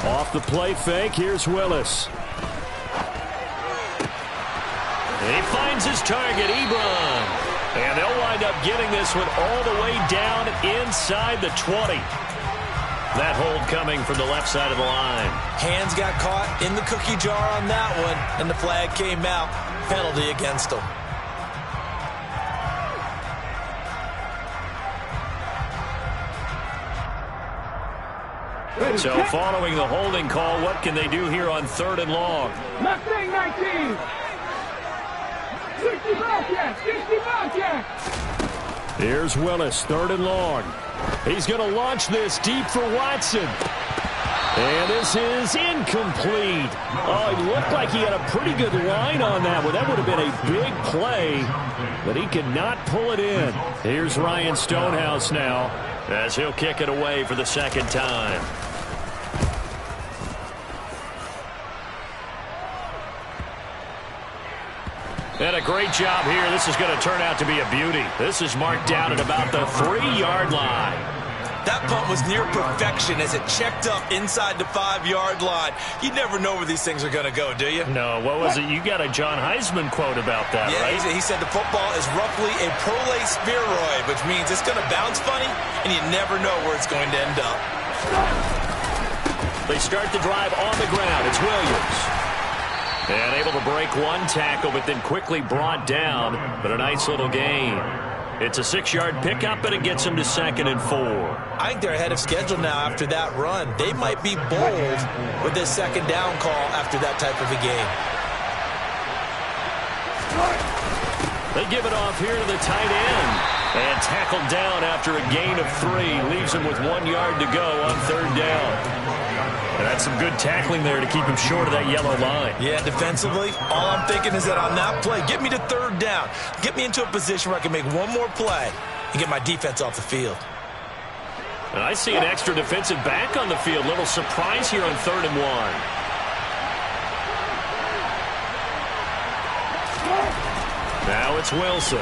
S3: Off the play fake, here's Willis.
S1: He finds his target, Ebron. And they'll wind up getting this one all the way down inside the 20. That hold coming from the left side of the line.
S5: Hands got caught in the cookie jar on that one, and the flag came out. Penalty against them.
S1: So following the holding call, what can they do here on 3rd and long?
S4: Mustang 19. 65 jack, 65 jack.
S3: Here's Willis, 3rd and long. He's going to launch this deep for Watson. And this is incomplete. Oh, it looked like he had a pretty good line on that one. That would have been a big play, but he could not pull it in. Here's Ryan Stonehouse now,
S1: as he'll kick it away for the second time. And a great job here. This is going to turn out to be a beauty. This is marked down at about the 3-yard line.
S5: That punt was near perfection as it checked up inside the 5-yard line. You never know where these things are going to go, do you?
S3: No, what was it? You got a John Heisman quote about that,
S5: yeah,
S3: right?
S5: He said the football is roughly a prolate spheroid, which means it's going to bounce funny, and you never know where it's going to end up.
S1: They start the drive on the ground. It's Williams. And able to break one tackle, but then quickly brought down. But a nice little gain. It's a 6-yard pickup, and it gets them to 2nd and 4.
S5: I think they're ahead of schedule now after that run. They might be bold with this 2nd down call after that type of a game.
S1: They give it off here to the tight end. And tackled down after a gain of 3. Leaves him with 1 yard to go on 3rd down.
S3: And that's some good tackling there to keep him short of that yellow line.
S5: Yeah, defensively, all I'm thinking is that on that play, get me to 3rd down. Get me into a position where I can make one more play and get my defense off the field.
S1: And I see an extra defensive back on the field. Little surprise here on 3rd and 1. Now it's Wilson.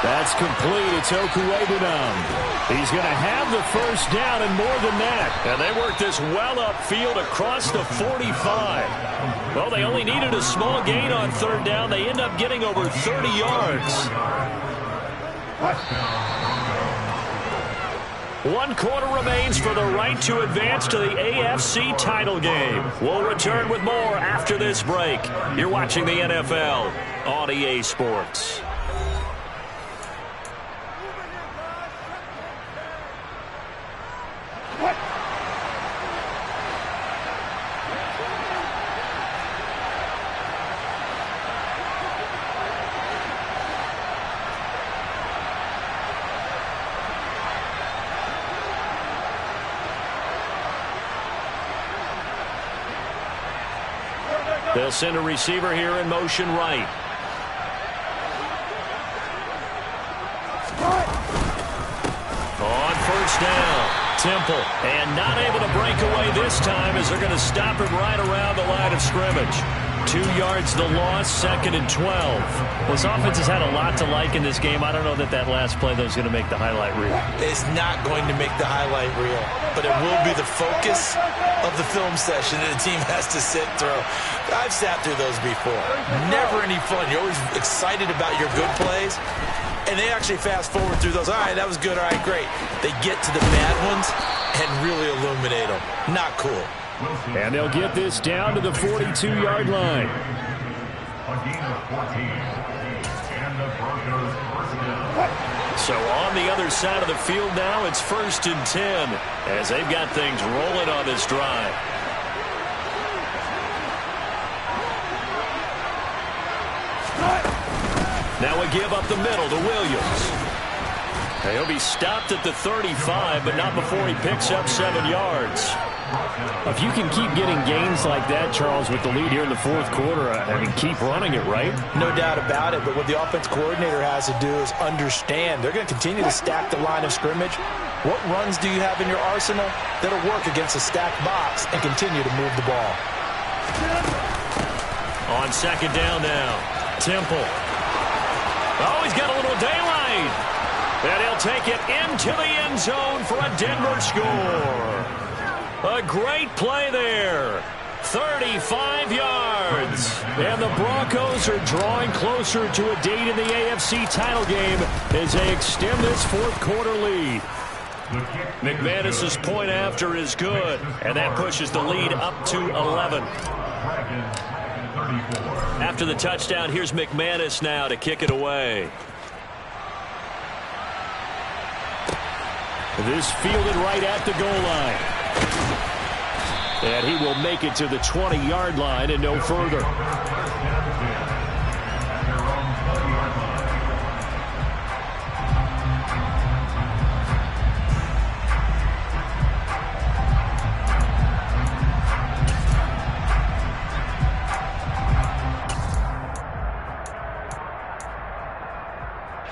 S3: That's complete. It's Okuwebunam. He's going to have the 1st down and more than that.
S1: And they work this well upfield across the 45. Well, they only needed a small gain on 3rd down. They end up getting over 30 yards. 1 quarter remains for the right to advance to the AFC title game. We'll return with more after this break. You're watching the NFL on EA Sports. They'll send a receiver here in motion right. On 1st down, Temple. And not able to break away this time as they're going to stop him right around the line of scrimmage. 2 yards the loss, 2nd and 12.
S3: Well, this offense has had a lot to like in this game. I don't know that last play, though, is going to make the highlight reel.
S5: It's not going to make the highlight reel, but it will be the focus of the film session that the team has to sit through. I've sat through those before. Never any fun. You're always excited about your good plays, and they actually fast forward through those. All right, that was good. All right, great. They get to the bad ones and really illuminate them. Not cool.
S3: And they'll get this down to the 42-yard line.
S6: A gain of 14. And the Broncos first down.
S1: So on the other side of the field now, it's 1st and 10 as they've got things rolling on this drive. Now we give up the middle to Williams. He'll be stopped at the 35, but not before he picks up 7 yards.
S3: If you can keep getting gains like that, Charles, with the lead here in the 4th quarter, I mean, keep running it, right?
S5: No doubt about it, but what the offense coordinator has to do is understand. They're going to continue to stack the line of scrimmage. What runs do you have in your arsenal that'll work against a stacked box and continue to move the ball?
S1: On 2nd down now, Temple. Oh, he's got a little daylight. And he'll take it into the end zone for a Denver score. A great play there. 35 yards. And the Broncos are drawing closer to a date in the AFC title game as they extend this 4th quarter lead. McManus's point after is good, and that pushes the lead up to 11. After the touchdown, here's McManus now to kick it away.
S3: This fielded right at the goal line. And he will make it to the 20-yard line and no further.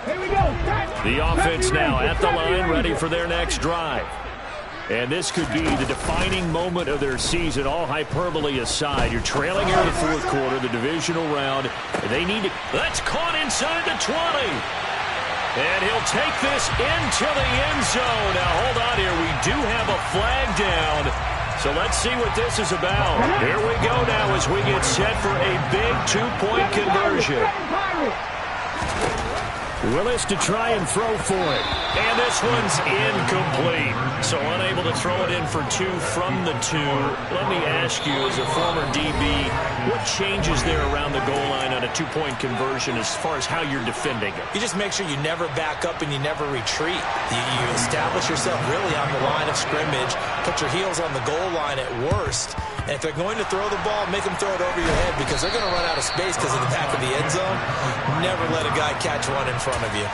S4: Here we go.
S1: The offense now at the line, ready for their next drive. And this could be the defining moment of their season, all hyperbole aside. You're trailing here in the 4th quarter, the divisional round. And they need to... That's caught inside the 20. And he'll take this into the end zone. Now, hold on here. We do have a flag down. So let's see what this is about. Here we go now as we get set for a big two-point conversion.
S3: Willis to try and throw for it.
S1: And this one's incomplete. So unable to throw it in for two from the two. Let me ask you, as a former DB, what changes there around the goal line on a two-point conversion as far as how you're defending it?
S2: You just make sure you never back up and you never retreat. You establish yourself really on the line of scrimmage, put your heels on the goal line at worst. And if they're going to throw the ball, make them throw it over your head because they're going to run out of space because of the back of the end zone. Never let a guy catch one in front of you.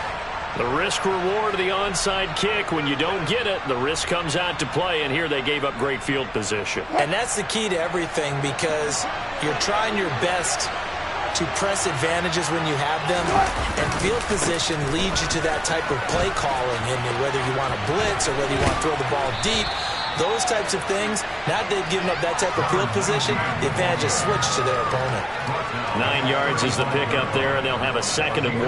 S1: The risk-reward of the onside kick, when you don't get it, the risk comes out to play, and here they gave up great field position.
S2: And that's the key to everything because you're trying your best to press advantages when you have them, and field position leads you to that type of play calling, and whether you want to blitz or whether you want to throw the ball deep, those types of things, now that they've given up that type of field position, the advantage is switched to their opponent.
S1: 9 yards is the pickup there, and they'll have a 2nd and 1.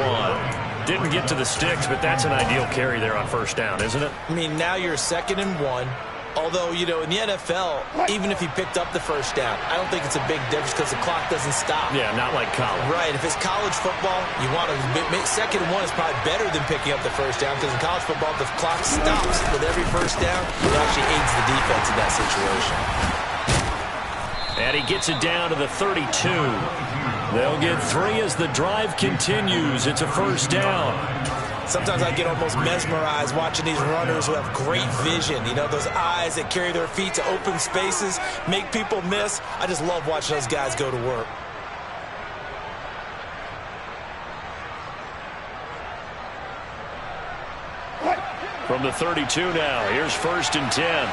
S1: Didn't get to the sticks, but that's an ideal carry there on first down, isn't it?
S2: I mean, now you're 2nd and 1. Although, you know, in the NFL, even if he picked up the first down, I don't think it's a big difference because the clock doesn't stop.
S1: Yeah, not like college.
S2: Right. If it's college football, you want to make 2nd and 1 is probably better than picking up the first down because in college football, the clock stops with every first down. It actually aids the defense in that situation.
S1: And he gets it down to the 32. They'll get 3 as the drive continues. It's a first down.
S2: Sometimes I get almost mesmerized watching these runners who have great vision. You know, those eyes that carry their feet to open spaces, make people miss. I just love watching those guys go to work.
S1: From the 32 now, here's 1st and 10.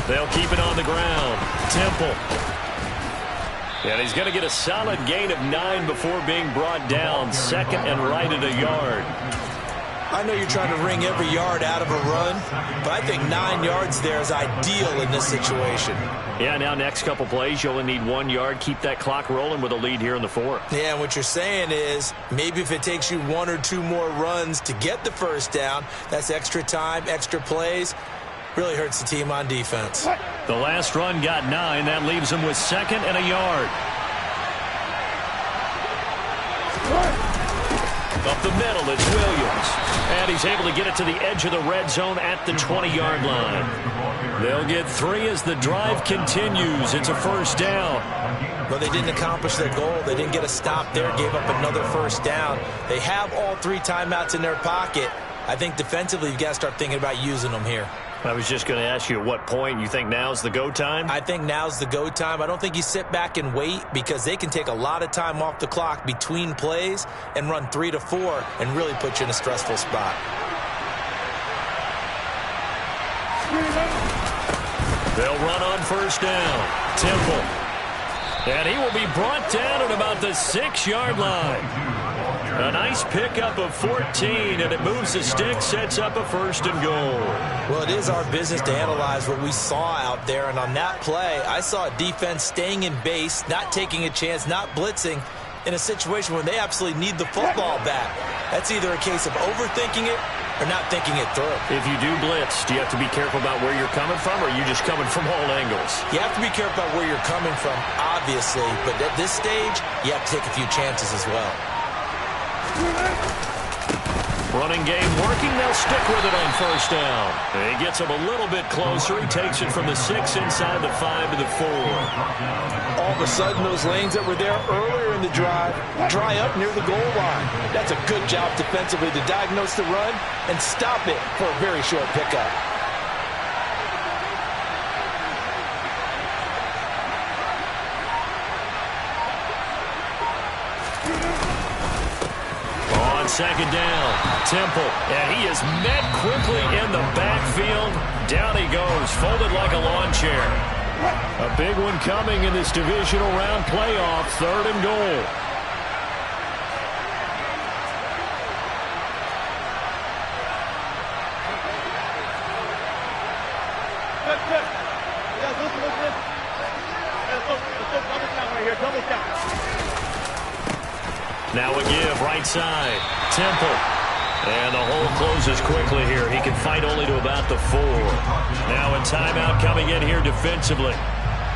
S1: They'll keep it on the ground. Temple. And he's going to get a solid gain of 9 before being brought down. 2nd and right at a yard.
S2: I know you're trying to wring every yard out of a run, but I think 9 yards there is ideal in this situation.
S1: Yeah, now next couple plays, you only need 1 yard. Keep that clock rolling with a lead here in the 4th.
S2: Yeah, and what you're saying is maybe if it takes you 1 or 2 more runs to get the first down, that's extra time, extra plays. Really hurts the team on defense.
S1: The last run got 9. That leaves him with 2nd and a yard. Up the middle, it's Williams. And he's able to get it to the edge of the red zone at the 20-yard line. They'll get 3 as the drive continues. It's a first down.
S2: But they didn't accomplish their goal. They didn't get a stop there, gave up another first down. They have all 3 timeouts in their pocket. I think defensively you've got to start thinking about using them here.
S1: I was just going to ask you at what point you think now's the go time?
S2: I think now's the go time. I don't think you sit back and wait because they can take a lot of time off the clock between plays and run 3 to 4 and really put you in a stressful spot.
S1: They'll run on first down. Temple. And he will be brought down at about the 6-yard line. A nice pickup of 14, and it moves the stick, sets up a 1st and goal.
S2: Well, it is our business to analyze what we saw out there, and on that play, I saw a defense staying in base, not taking a chance, not blitzing, in a situation where they absolutely need the football back. That's either a case of overthinking it or not thinking it through.
S1: If you do blitz, do you have to be careful about where you're coming from, or are you just coming from all angles?
S2: You have to be careful about where you're coming from, obviously, but at this stage, you have to take a few chances as well.
S1: Running game working. They'll stick with it on first down. He gets him a little bit closer. He takes it from the 6 inside the 5 to the 4.
S5: All of a sudden, those lanes that were there earlier in the drive dry up near the goal line. That's a good job defensively to diagnose the run and stop it for a very short pickup.
S1: Second down, Temple, and he is met quickly in the backfield. Down he goes, folded like a lawn chair. A big one coming in this divisional round playoff, 3rd and goal.
S4: Good. Yeah, listen. here. Double down.
S1: Now a give, right side. Temple. And the hole closes quickly here. He can fight only to about the 4. Now a timeout coming in here defensively,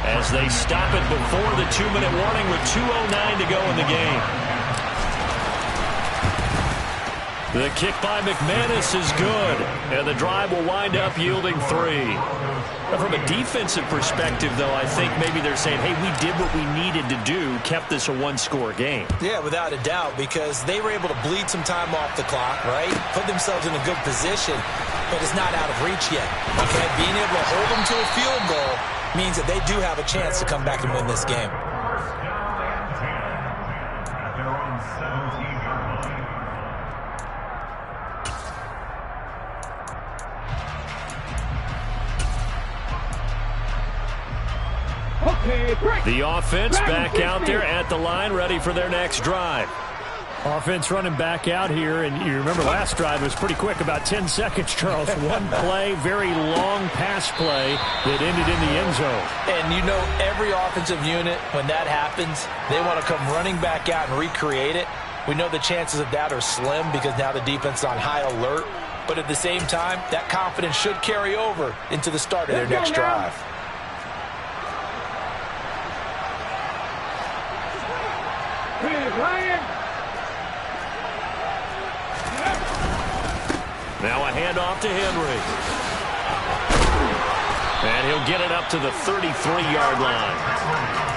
S1: as they stop it before the 2-minute warning with 2:09 to go in the game. The kick by McManus is good, and the drive will wind up yielding 3. From a defensive perspective, though, I think maybe they're saying, hey, we did what we needed to do, kept this a 1-score game.
S2: Yeah, without a doubt, because they were able to bleed some time off the clock, right? Put themselves in a good position, but it's not out of reach yet. Okay, being able to hold them to a field goal means that they do have a chance to come back and win this game.
S6: First down and 10 at their own 17-yard line.
S4: Okay, break.
S1: The offense back out there at the line, ready for their next drive.
S3: Offense running back out here, and you remember last drive was pretty quick, about 10 seconds, Charles. One play, very long pass play that ended in the end zone.
S2: And you know every offensive unit, when that happens, they want to come running back out and recreate it. We know the chances of that are slim because now the defense is on high alert. But at the same time, that confidence should carry over into the start of their next drive.
S1: Now a handoff to Henry. And he'll get it up to the 33-yard line.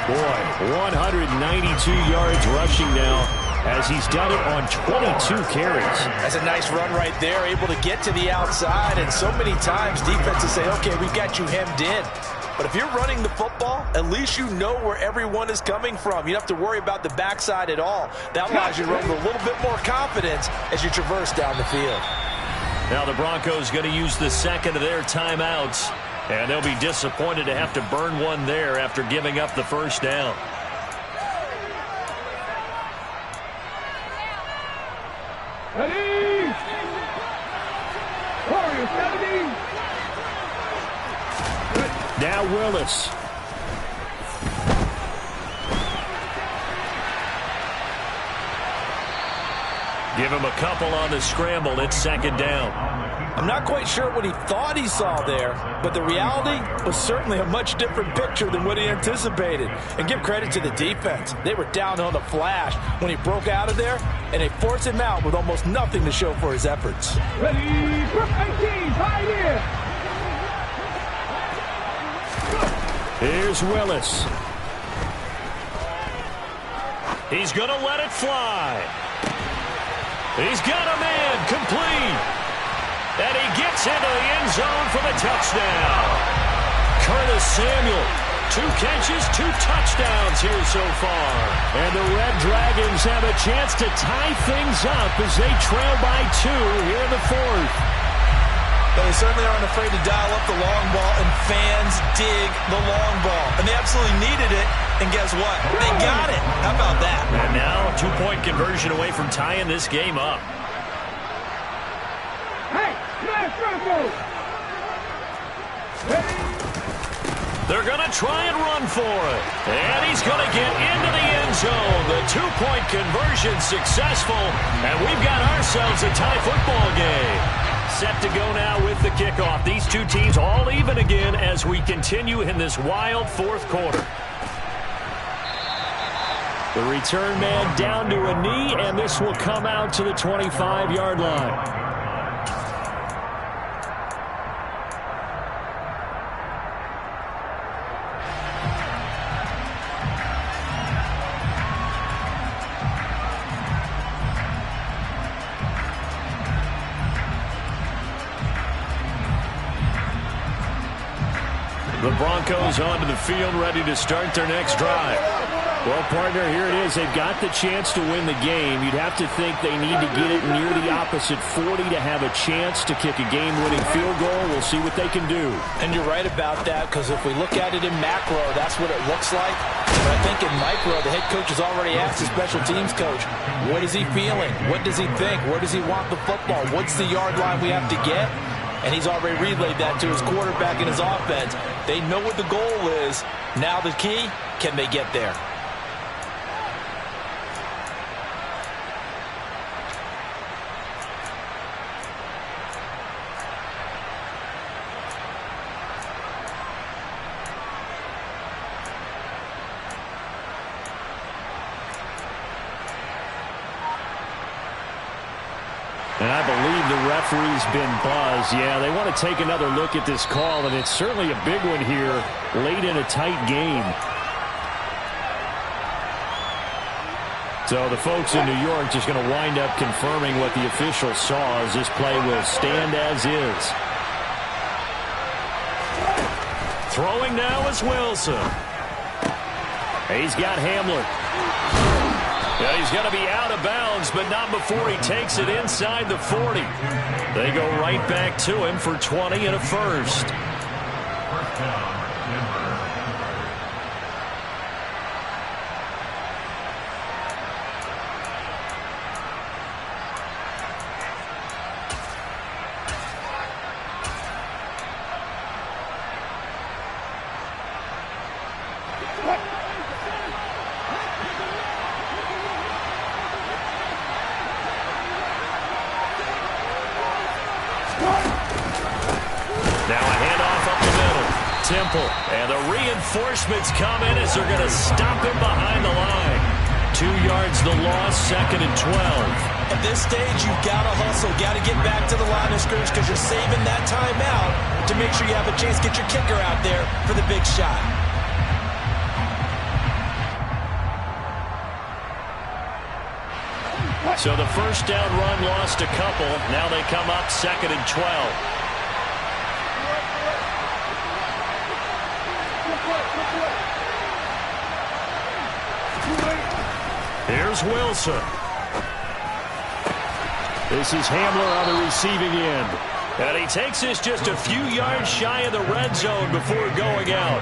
S3: Boy, 192 yards rushing now, as he's done it on 22 carries.
S2: That's a nice run right there, able to get to the outside. And so many times defenses say, okay, we've got you hemmed in. But if you're running the football, at least you know where everyone is coming from. You don't have to worry about the backside at all. That allows you to run with a little bit more confidence as you traverse down the field.
S1: Now the Broncos going to use the second of their timeouts, and they'll be disappointed to have to burn one there after giving up the first down.
S4: Ready? Warriors 70.
S3: Now Willis.
S1: Give him a couple on the scramble. It's second down.
S2: I'm not quite sure what he thought he saw there, but the reality was certainly a much different picture than what he anticipated. And give credit to the defense. They were down on the flash when he broke out of there, and they forced him out with almost nothing to show for his efforts.
S4: Ready? 18, right here.
S3: Here's Willis.
S1: He's going to let it fly. He's got a man complete. And he gets into the end zone for the touchdown. Curtis Samuel, 2 catches, 2 touchdowns here so far.
S3: And the Red Dragons have a chance to tie things up as they trail by 2 here in the 4th.
S2: But they certainly aren't afraid to dial up the long ball, and fans dig the long ball. And they absolutely needed it, and guess what? They got it. How about that?
S1: And now a 2-point conversion away from tying this game up.
S4: Hey, smash Bronco.
S1: They're going to try and run for it. And he's going to get into the end zone. The 2-point conversion successful. And we've got ourselves a tie football game. Set to go now with the kickoff. These two teams all even again as we continue in this wild 4th quarter.
S3: The return man down to a knee, and this will come out to the 25-yard line.
S1: The Broncos onto the field, ready to start their next drive.
S3: Well, partner, here it is. They've got the chance to win the game. You'd have to think they need to get it near the opposite 40 to have a chance to kick a game-winning field goal. We'll see what they can do.
S2: And you're right about that, because if we look at it in macro, that's what it looks like. But I think in micro, the head coach has already asked the special teams coach, what is he feeling? What does he think? Where does he want the football? What's the yard line we have to get? And he's already relayed that to his quarterback and his offense. They know what the goal is. Now the key, can they get there?
S3: And I believe the referee's been buzzed. Yeah, they want to take another look at this call, and it's certainly a big one here late in a tight game. So the folks in New York just going to wind up confirming what the official saw as this play will stand as is.
S1: Throwing now is Wilson.
S3: He's got Hamler.
S1: Yeah, he's going to be out of bounds, but not before he takes it inside the 40. They go right back to him for 20 and a first.
S6: First down, Denver.
S1: And the reinforcements come in as they're going to stop him behind the line. 2 yards the loss, 2nd and 12.
S5: At this stage, you've got to hustle, got to get back to the line of scrimmage because you're saving that timeout to make sure you have a chance to get your kicker out there for the big shot.
S1: So the first down run lost a couple. Now they come up 2nd and 12. Here's Wilson.
S3: This is Hamler on the receiving end.
S1: And he takes this just a few yards shy of the red zone before going out.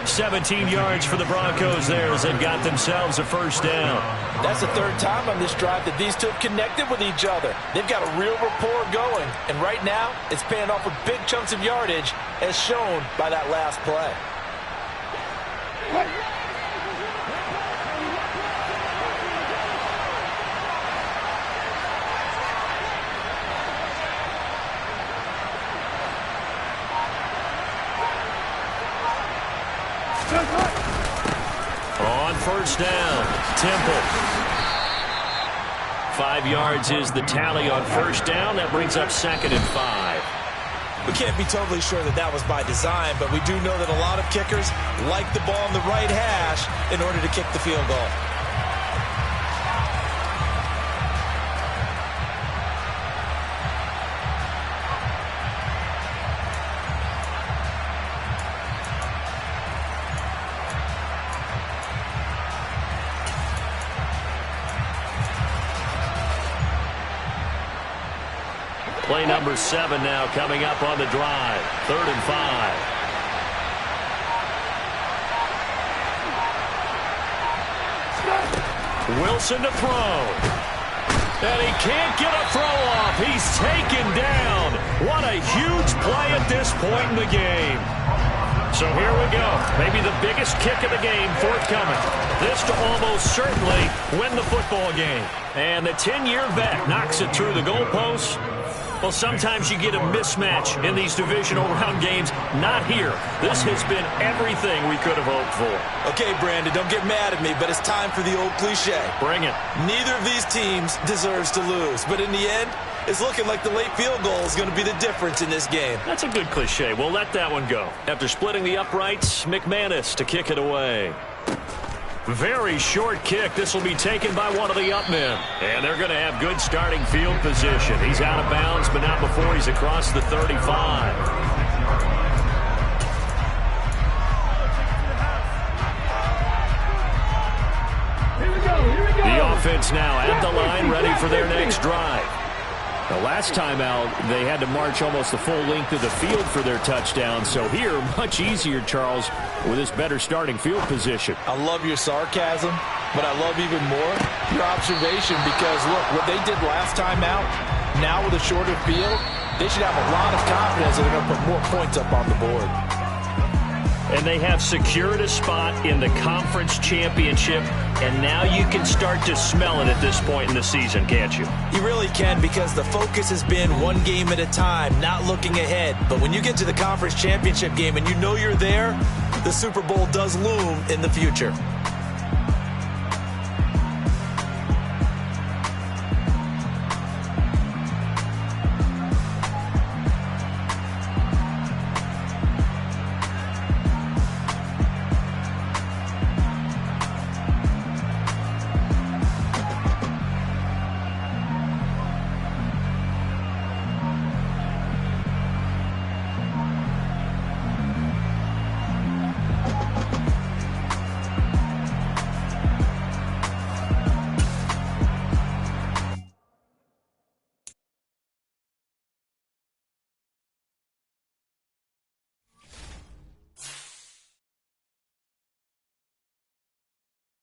S1: 17 yards for the Broncos there as they've got themselves a first down.
S5: That's the third time on this drive that these two have connected with each other. They've got a real rapport going. And right now, it's paying off with big chunks of yardage as shown by that last play.
S1: On first down, Temple. 5 yards is the tally on first down. That brings up 2nd and 5.
S5: We can't be totally sure that that was by design, but we do know that a lot of kickers like the ball on the right hash in order to kick the field goal.
S1: Play number 7 now coming up on the drive. 3rd and 5. Wilson to throw. And he can't get a throw off. He's taken down. What a huge play at this point in the game. So here we go. Maybe the biggest kick of the game forthcoming. This to almost certainly win the football game. And the 10-year vet knocks it through the goalpost. Well, sometimes you get a mismatch in these divisional round games. Not here. This has been everything we could have hoped for.
S5: Okay, Brandon, don't get mad at me, but it's time for the old cliche.
S1: Bring it.
S5: Neither of these teams deserves to lose, but in the end, it's looking like the late field goal is going to be the difference in this game.
S1: That's a good cliche. We'll let that one go. After splitting the uprights, McManus to kick it away. Very short kick. This will be taken by one of the up men. And they're going to have good starting field position. He's out of bounds, but not before he's across the 35. The offense now at the line, ready for their next drive. The last time out, they had to march almost the full length of the field for their touchdown. So here, much easier, Charles, with this better starting field position.
S5: I love your sarcasm, but I love even more your observation because, look, what they did last time out, now with a shorter field, they should have a lot of confidence that they're going to put more points up on the board.
S1: And they have secured a spot in the conference championship, and now you can start to smell it at this point in the season, can't you?
S5: You really can, because the focus has been one game at a time, not looking ahead. But when you get to the conference championship game and you know you're there, the Super Bowl does loom in the future.